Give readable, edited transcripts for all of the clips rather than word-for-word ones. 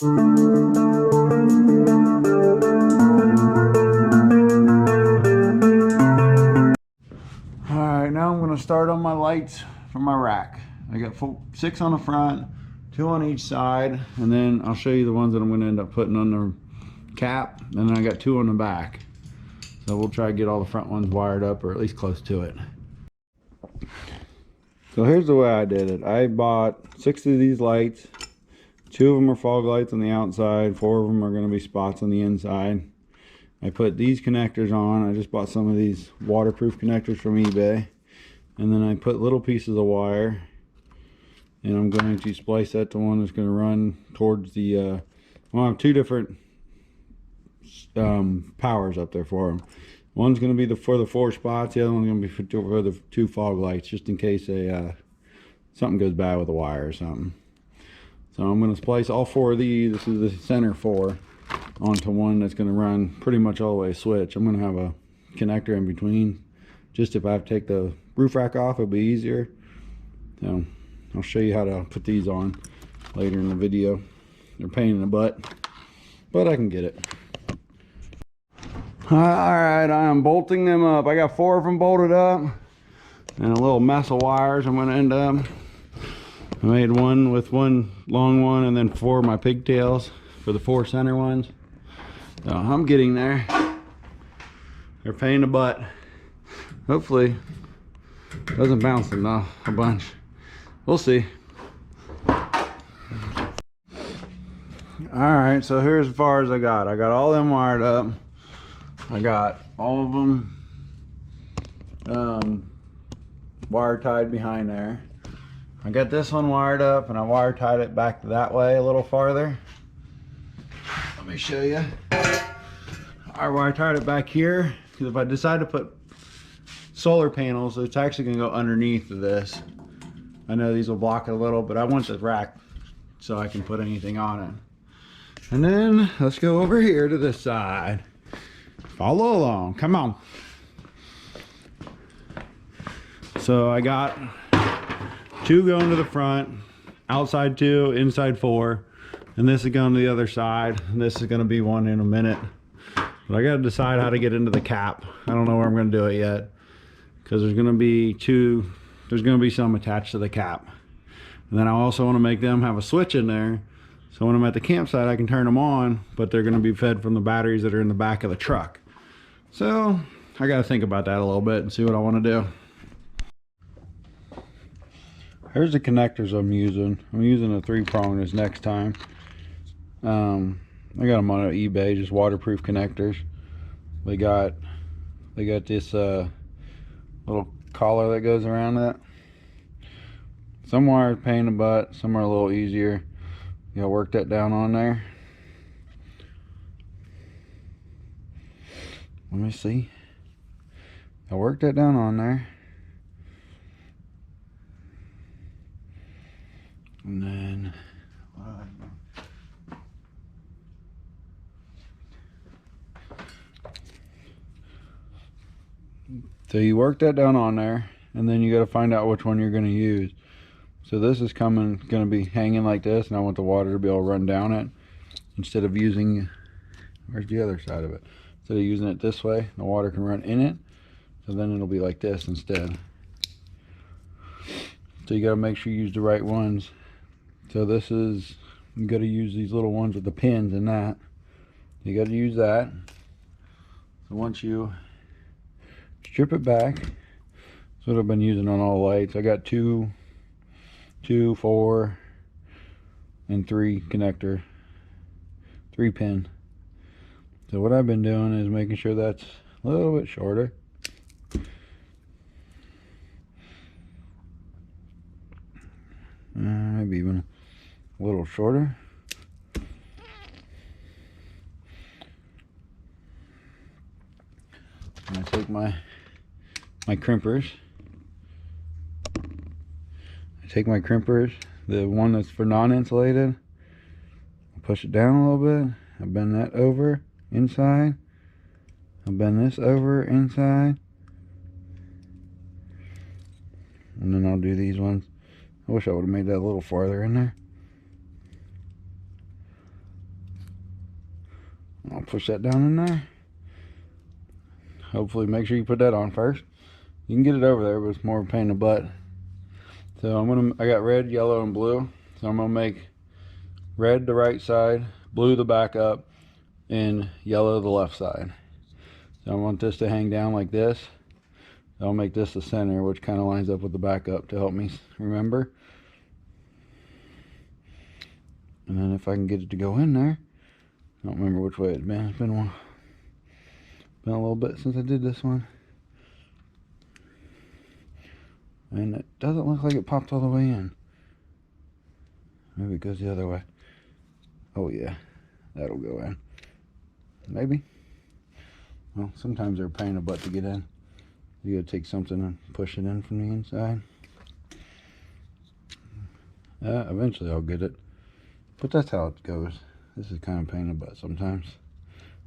Alright, now I'm going to start on my lights for my rack. I got 6 on the front, 2 on each side, and then I'll show you the ones that I'm going to end up putting on the cap, and then I got 2 on the back. So we'll try to get all the front ones wired up, or at least close to it. So here's the way I did it. I bought 6 of these lights. 2 of them are fog lights on the outside, 4 of them are going to be spots on the inside. I put these connectors on. I just bought some of these waterproof connectors from eBay, and then I put little pieces of wire, and I'm going to splice that to one that's going to run towards the well, I have 2 different powers up there for them. One's going to be for the 4 spots, the other one's going to be for the 2 fog lights, just in case something goes bad with the wire or something. So I'm going to splice all 4 of these. This is the center 4 onto one that's going to run pretty much all the way switch. I'm going to have a connector in between, just if I have to take the roof rack off, it'll be easier. So I'll show you how to put these on later in the video. They're a pain in the butt, but I can get it. Alright, I am bolting them up. I got 4 of them bolted up and a little mess of wires I'm going to end up. I made one with 1 long one and then 4 of my pigtails for the 4 center ones. So I'm getting there. They're a pain in the butt. Hopefully it doesn't bounce them though a bunch. We'll see. Alright, so here's as far as I got. I got all them wired up. I got all of them wire tied behind there. I got this one wired up, and I wire tied it back that way a little farther. Let me show you. I wire tied it back here because if I decide to put solar panels, it's actually going to go underneath of this. I know these will block it a little, but I want the rack so I can put anything on it. And then let's go over here to this side. Follow along, come on. So I got 2 going to the front, outside 2, inside 4, and this is going to the other side, and this is going to be one in a minute. But I got to decide how to get into the cap. I don't know where I'm going to do it yet, because there's going to be some attached to the cap. And then I also want to make them have a switch in there, so when I'm at the campsite I can turn them on, but they're going to be fed from the batteries that are in the back of the truck. So I got to think about that a little bit and see what I want to do. Here's the connectors I'm using. I'm using a 3-prong this next time. I got them on eBay, just waterproof connectors. They got this little collar that goes around it. Some wires pain in the butt, some are a little easier. You gotta work that down on there. Let me see. I worked that down on there. And then so you work that down on there, and then you got to find out which one you're going to use. So this is going to be hanging like this, and I want the water to be able to run down it instead of using, where's the other side of it? Instead of using it this way, the water can run in it. So then it'll be like this instead. So you got to make sure you use the right ones. So this is, you got to use these little ones with the pins and that. You got to use that. So once you strip it back, that's what I've been using on all the lights. I got 2, 4, and 3 connector, 3 pin. So what I've been doing is making sure that's a little bit shorter. Maybe even a little shorter. And I take my crimpers. I take my crimpers, the one that's for non-insulated, I push it down a little bit. I bend that over inside. I bend this over inside. And then I'll do these ones. I wish I would have made that a little farther in there. I'll push that down in there. Hopefully make sure you put that on first. You can get it over there, but it's more of a pain in the butt. So I got red, yellow, and blue. So I'm gonna make red the right side, blue the back up, and yellow the left side. So I want this to hang down like this. I'll make this the center, which kind of lines up with the backup to help me remember. And then if I can get it to go in there, I don't remember which way it's been. It's been a little bit since I did this one. And it doesn't look like it popped all the way in. Maybe it goes the other way. Oh yeah, that'll go in. Maybe. Well, sometimes they're a pain in the butt to get in. You gotta take something and push it in from the inside. Eventually I'll get it. But that's how it goes. This is kind of a pain in the butt sometimes.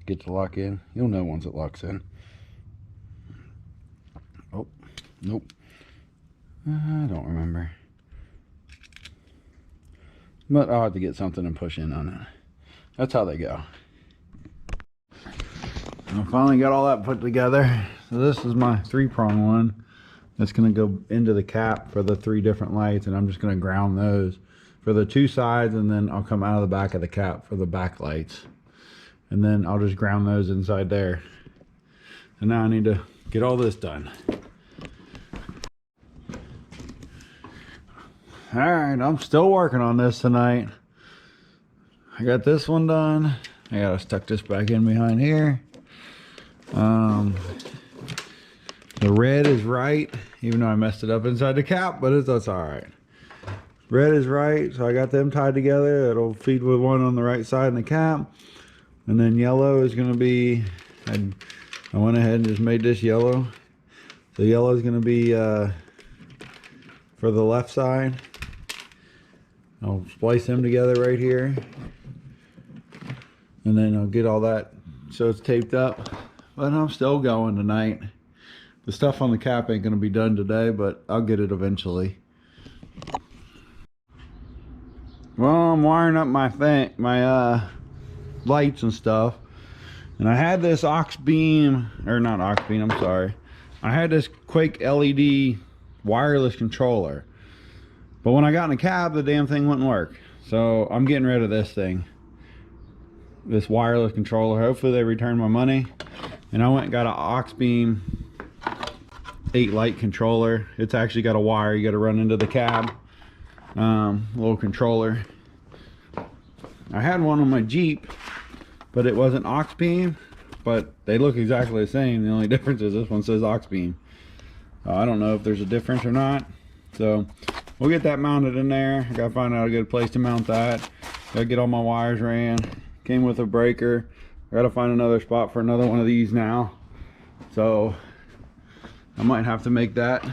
Get to lock in. You'll know once it locks in. Oh, nope. I don't remember. But I'll have to get something and push in on it. That's how they go. I finally got all that put together. So this is my 3-prong one. That's gonna go into the cap for the 3 different lights, and I'm just gonna ground those for the 2 sides, and then I'll come out of the back of the cap for the back lights. And then I'll just ground those inside there. And now I need to get all this done. All right, I'm still working on this tonight. I got this one done. I gotta tuck this back in behind here. The red is right, even though I messed it up inside the cap, but that's all right. Red is right, so I got them tied together. It'll feed with one on the right side in the cap. And then yellow is gonna be, I went ahead and just made this yellow. So yellow is gonna be for the left side. I'll splice them together right here. And then I'll get all that so it's taped up. But I'm still going tonight. The stuff on the cap ain't gonna be done today, but I'll get it eventually. Well, I'm wiring up my lights and stuff, and I had this aux beam, or not aux beam, I'm sorry. I had this Quake LED wireless controller, but when I got in the cab, the damn thing wouldn't work. So I'm getting rid of this thing, this wireless controller. Hopefully they return my money. And I went and got an aux beam 8 light controller. It's actually got a wire you got to run into the cab. Little controller. I had one on my Jeep, but it wasn't aux beam, but they look exactly the same. The only difference is this one says aux beam. I don't know if there's a difference or not. So we'll get that mounted in there. I gotta find out a good place to mount that. Gotta get all my wires ran. Came with a breaker. I gotta find another spot for another one of these now. So I might have to make that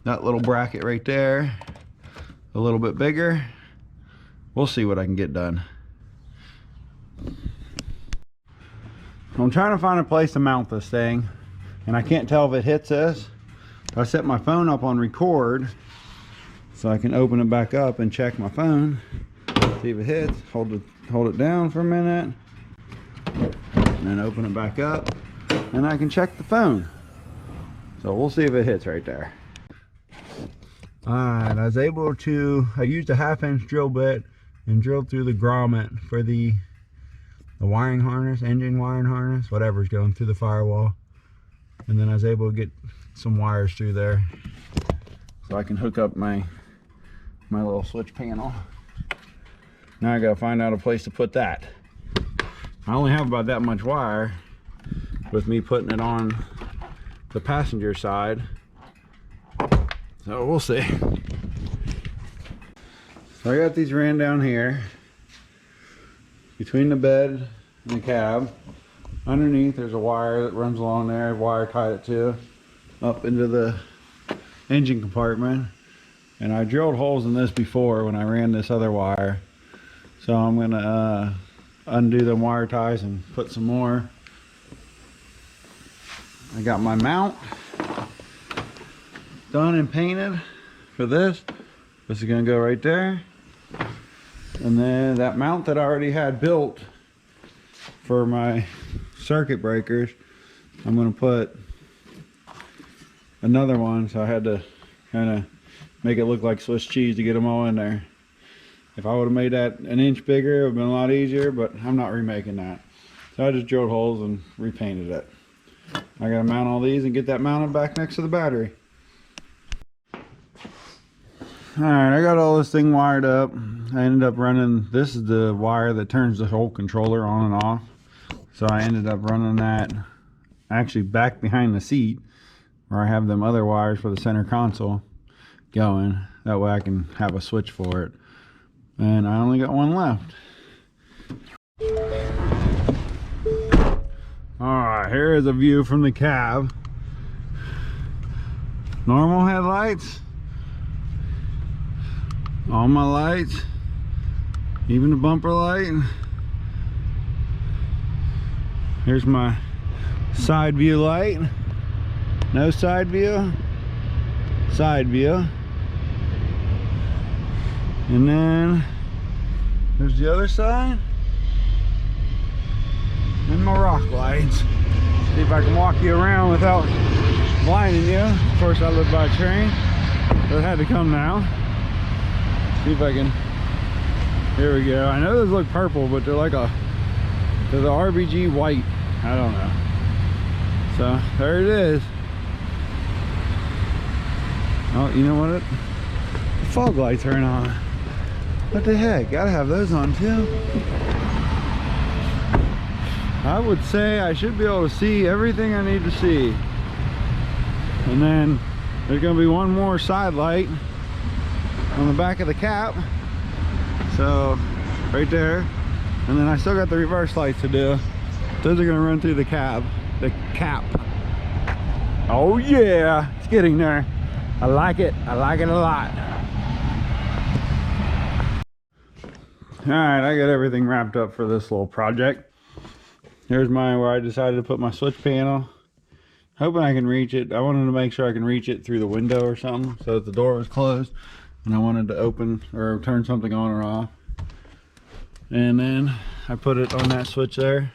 little bracket right there a little bit bigger. We'll see what I can get done. I'm trying to find a place to mount this thing, and I can't tell if it hits this. I set my phone up on record so I can open it back up and check my phone, see if it hits. Hold it down for a minute, and then open it back up, and I can check the phone. So we'll see if it hits right there. Alright, I was able to, I used a 1/2-inch drill bit and drilled through the grommet for the wiring harness, engine wiring harness, whatever's going through the firewall. And then I was able to get some wires through there so I can hook up my little switch panel. Now I gotta find out a place to put that. I only have about that much wire with me putting it on the passenger side. So we'll see. So I got these ran down here between the bed and the cab. Underneath there's a wire that runs along there. Wire tied it to up into the engine compartment. And I drilled holes in this before when I ran this other wire. So I'm gonna undo the wire ties and put some more. I got my mount done and painted for this. This is gonna go right there. And then that mount that I already had built for my circuit breakers, I'm going to put another one, so I had to kind of make it look like Swiss cheese to get them all in there. If I would have made that an inch bigger, it would have been a lot easier, but I'm not remaking that. So I just drilled holes and repainted it. I gotta mount all these and get that mounted back next to the battery. Alright, I got all this thing wired up. I ended up running, this is the wire that turns the whole controller on and off. So I ended up running that actually back behind the seat, where I have them other wires for the center console going. That way I can have a switch for it. And I only got one left. Alright, here is a view from the cab. Normal headlights. All my lights. Even the bumper light. Here's my side view light. No side view. Side view. And then there's the other side. And my rock lights. See if I can walk you around without blinding you. Of course I live by a train, so it had to come now. See if I can. Here we go. I know those look purple, but they're the RBG white. I don't know. So there it is. Oh, you know what? The fog lights are on. What the heck? Gotta have those on too. I would say I should be able to see everything I need to see. And then there's going to be one more side light on the back of the cap. So right there. And then I still got the reverse lights to do. Those are going to run through the cab. The cap. Oh yeah, it's getting there. I like it. I like it a lot. Alright, I got everything wrapped up for this little project. Here's where I decided to put my switch panel. Hoping I can reach it. I wanted to make sure I can reach it through the window or something, so that the door was closed and I wanted to open or turn something on or off. And then I put it on that switch there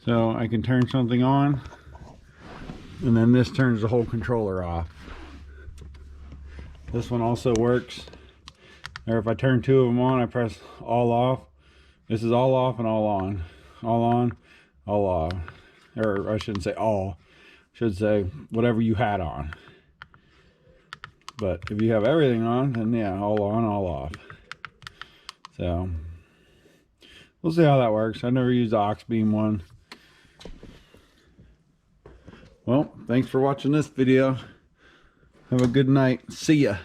so I can turn something on, and then this turns the whole controller off. This one also works, or if I turn two of them on, I press all off. This is all off and all on. All on, all off. Or I shouldn't say all. I should say whatever you had on. But if you have everything on, then yeah, all on, all off. So we'll see how that works. I never used the aux beam one. Well, thanks for watching this video. Have a good night. See ya.